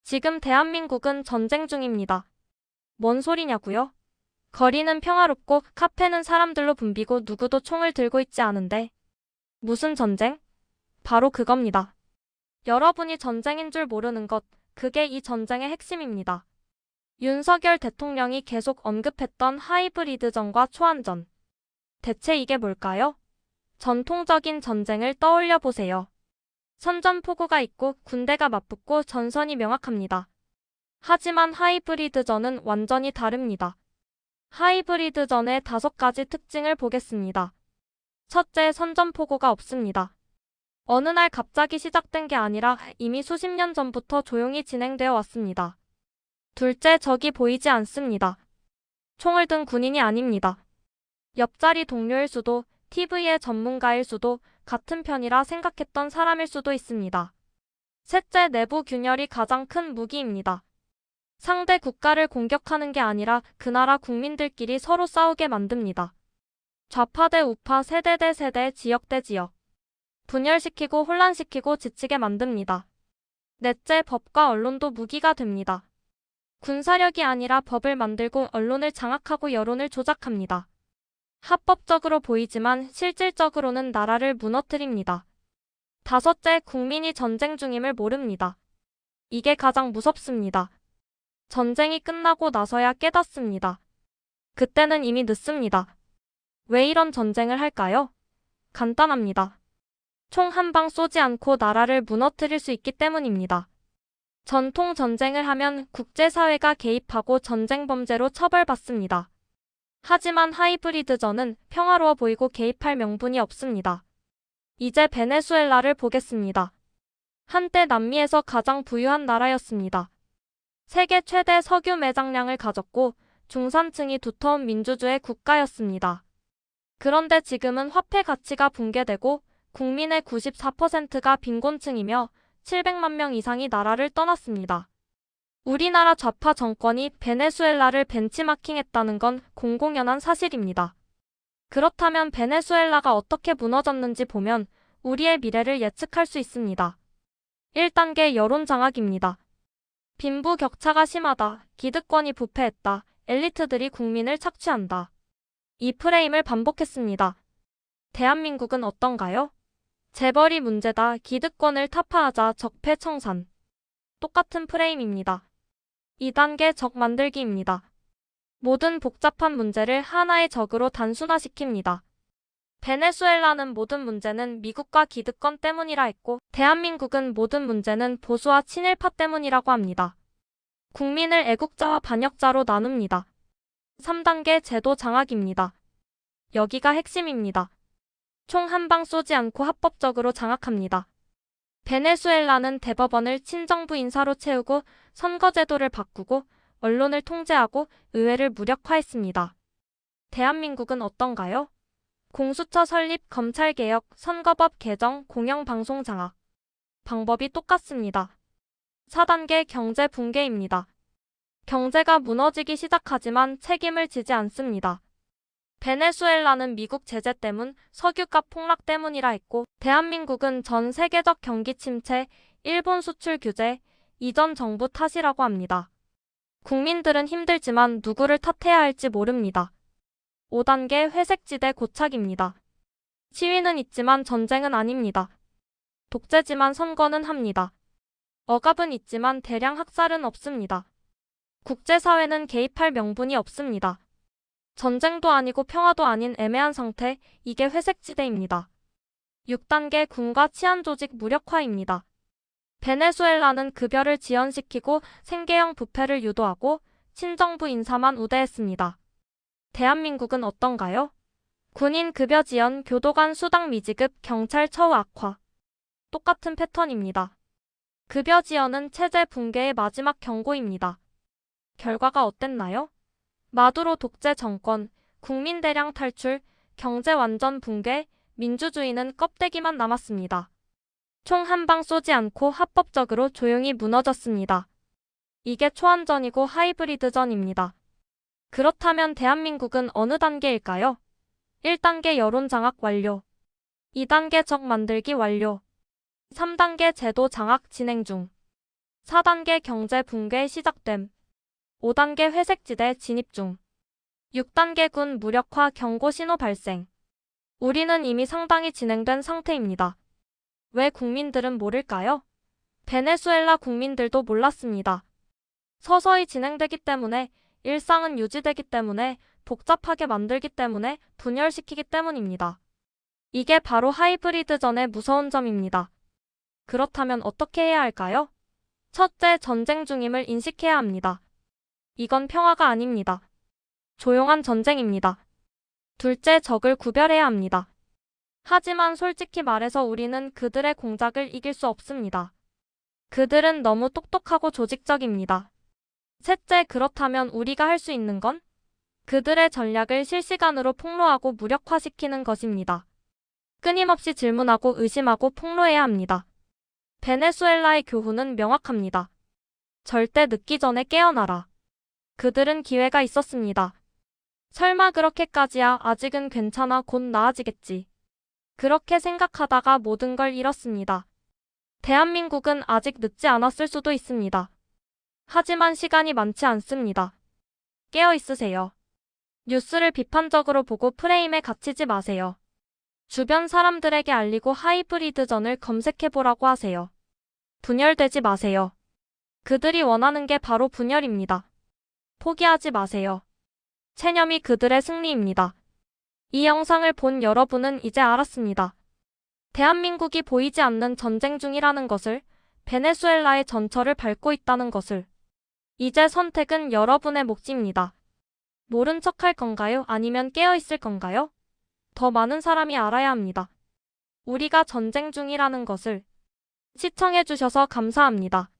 지금 대한민국은 전쟁 중입니다. 뭔 소리냐고요? 거리는 평화롭고 카페는 사람들로 붐비고 누구도 총을 들고 있지 않은데 무슨 전쟁? 바로 그겁니다. 여러분이 전쟁인 줄 모르는 것, 그게 이 전쟁의 핵심입니다. 윤석열 대통령이 계속 언급했던 하이브리드전과 초안전. 대체 이게 뭘까요? 전통적인 전쟁을 떠올려 보세요. 선전포고가 있고 군대가 맞붙고 전선이 명확합니다. 하지만 하이브리드전은 완전히 다릅니다. 하이브리드전의 5가지 특징을 보겠습니다. 첫째, 선전포고가 없습니다. 어느 날 갑자기 시작된 게 아니라 이미 수십 년 전부터 조용히 진행되어 왔습니다. 둘째, 적이 보이지 않습니다. 총을 든 군인이 아닙니다. 옆자리 동료일 수도, TV의 전문가일 수도, 같은 편이라 생각했던 사람일 수도 있습니다. 셋째, 내부 균열이 가장 큰 무기입니다. 상대 국가를 공격하는 게 아니라 그 나라 국민들끼리 서로 싸우게 만듭니다. 좌파 대 우파, 세대 대 세대, 지역 대 지역. 분열시키고 혼란시키고 지치게 만듭니다. 넷째, 법과 언론도 무기가 됩니다. 군사력이 아니라 법을 만들고 언론을 장악하고 여론을 조작합니다. 합법적으로 보이지만 실질적으로는 나라를 무너뜨립니다. 다섯째, 국민이 전쟁 중임을 모릅니다. 이게 가장 무섭습니다. 전쟁이 끝나고 나서야 깨닫습니다. 그때는 이미 늦습니다. 왜 이런 전쟁을 할까요? 간단합니다. 총 한 방 쏘지 않고 나라를 무너뜨릴 수 있기 때문입니다. 전통 전쟁을 하면 국제사회가 개입하고 전쟁 범죄로 처벌받습니다. 하지만 하이브리드전은 평화로워 보이고 개입할 명분이 없습니다. 이제 베네수엘라를 보겠습니다. 한때 남미에서 가장 부유한 나라였습니다. 세계 최대 석유 매장량을 가졌고 중산층이 두터운 민주주의 국가였습니다. 그런데 지금은 화폐 가치가 붕괴되고 국민의 94%가 빈곤층이며 700만 명 이상이 나라를 떠났습니다. 우리나라 좌파 정권이 베네수엘라를 벤치마킹했다는 건 공공연한 사실입니다. 그렇다면 베네수엘라가 어떻게 무너졌는지 보면 우리의 미래를 예측할 수 있습니다. 1단계 여론 장악입니다. 빈부격차가 심하다, 기득권이 부패했다, 엘리트들이 국민을 착취한다. 이 프레임을 반복했습니다. 대한민국은 어떤가요? 재벌이 문제다, 기득권을 타파하자, 적폐청산. 똑같은 프레임입니다. 2단계 적 만들기입니다. 모든 복잡한 문제를 하나의 적으로 단순화시킵니다. 베네수엘라는 모든 문제는 미국과 기득권 때문이라 했고 대한민국은 모든 문제는 보수와 친일파 때문이라고 합니다. 국민을 애국자와 반역자로 나눕니다. 3단계 제도 장악입니다. 여기가 핵심입니다. 총 한 방 쏘지 않고 합법적으로 장악합니다. 베네수엘라는 대법원을 친정부 인사로 채우고 선거제도를 바꾸고 언론을 통제하고 의회를 무력화했습니다. 대한민국은 어떤가요? 공수처 설립, 검찰개혁, 선거법 개정, 공영방송 장악. 방법이 똑같습니다. 4단계 경제 붕괴입니다. 경제가 무너지기 시작하지만 책임을 지지 않습니다. 베네수엘라는 미국 제재 때문, 석유값 폭락 때문이라 했고 대한민국은 전 세계적 경기 침체, 일본 수출 규제, 이전 정부 탓이라고 합니다. 국민들은 힘들지만 누구를 탓해야 할지 모릅니다. 5단계 회색지대 고착입니다. 시위는 있지만 전쟁은 아닙니다. 독재지만 선거는 합니다. 억압은 있지만 대량 학살은 없습니다. 국제사회는 개입할 명분이 없습니다. 전쟁도 아니고 평화도 아닌 애매한 상태, 이게 회색지대입니다. 6단계 군과 치안조직 무력화입니다. 베네수엘라는 급여를 지연시키고 생계형 부패를 유도하고 친정부 인사만 우대했습니다. 대한민국은 어떤가요? 군인 급여 지연, 교도관 수당 미지급, 경찰 처우 악화. 똑같은 패턴입니다. 급여 지연은 체제 붕괴의 마지막 경고입니다. 결과가 어땠나요? 마두로 독재 정권, 국민 대량 탈출, 경제 완전 붕괴, 민주주의는 껍데기만 남았습니다. 총 한 방 쏘지 않고 합법적으로 조용히 무너졌습니다. 이게 초안전이고 하이브리드전입니다. 그렇다면 대한민국은 어느 단계일까요? 1단계 여론 장악 완료. 2단계 적 만들기 완료. 3단계 제도 장악 진행 중. 4단계 경제 붕괴 시작됨. 5단계 회색지대 진입 중. 6단계 군 무력화 경고 신호 발생. 우리는 이미 상당히 진행된 상태입니다. 왜 국민들은 모를까요? 베네수엘라 국민들도 몰랐습니다. 서서히 진행되기 때문에, 일상은 유지되기 때문에, 복잡하게 만들기 때문에, 분열시키기 때문입니다. 이게 바로 하이브리드전의 무서운 점입니다. 그렇다면 어떻게 해야 할까요? 첫째, 전쟁 중임을 인식해야 합니다. 이건 평화가 아닙니다. 조용한 전쟁입니다. 둘째, 적을 구별해야 합니다. 하지만 솔직히 말해서 우리는 그들의 공작을 이길 수 없습니다. 그들은 너무 똑똑하고 조직적입니다. 셋째, 그렇다면 우리가 할 수 있는 건 그들의 전략을 실시간으로 폭로하고 무력화시키는 것입니다. 끊임없이 질문하고 의심하고 폭로해야 합니다. 베네수엘라의 교훈은 명확합니다. 절대 늦기 전에 깨어나라. 그들은 기회가 있었습니다. 설마 그렇게까지야, 아직은 괜찮아, 곧 나아지겠지. 그렇게 생각하다가 모든 걸 잃었습니다. 대한민국은 아직 늦지 않았을 수도 있습니다. 하지만 시간이 많지 않습니다. 깨어 있으세요. 뉴스를 비판적으로 보고 프레임에 갇히지 마세요. 주변 사람들에게 알리고 하이브리드전을 검색해보라고 하세요. 분열되지 마세요. 그들이 원하는 게 바로 분열입니다. 포기하지 마세요. 체념이 그들의 승리입니다. 이 영상을 본 여러분은 이제 알았습니다. 대한민국이 보이지 않는 전쟁 중이라는 것을, 베네수엘라의 전철을 밟고 있다는 것을. 이제 선택은 여러분의 몫입니다. 모른 척할 건가요? 아니면 깨어있을 건가요? 더 많은 사람이 알아야 합니다. 우리가 전쟁 중이라는 것을. 시청해주셔서 감사합니다.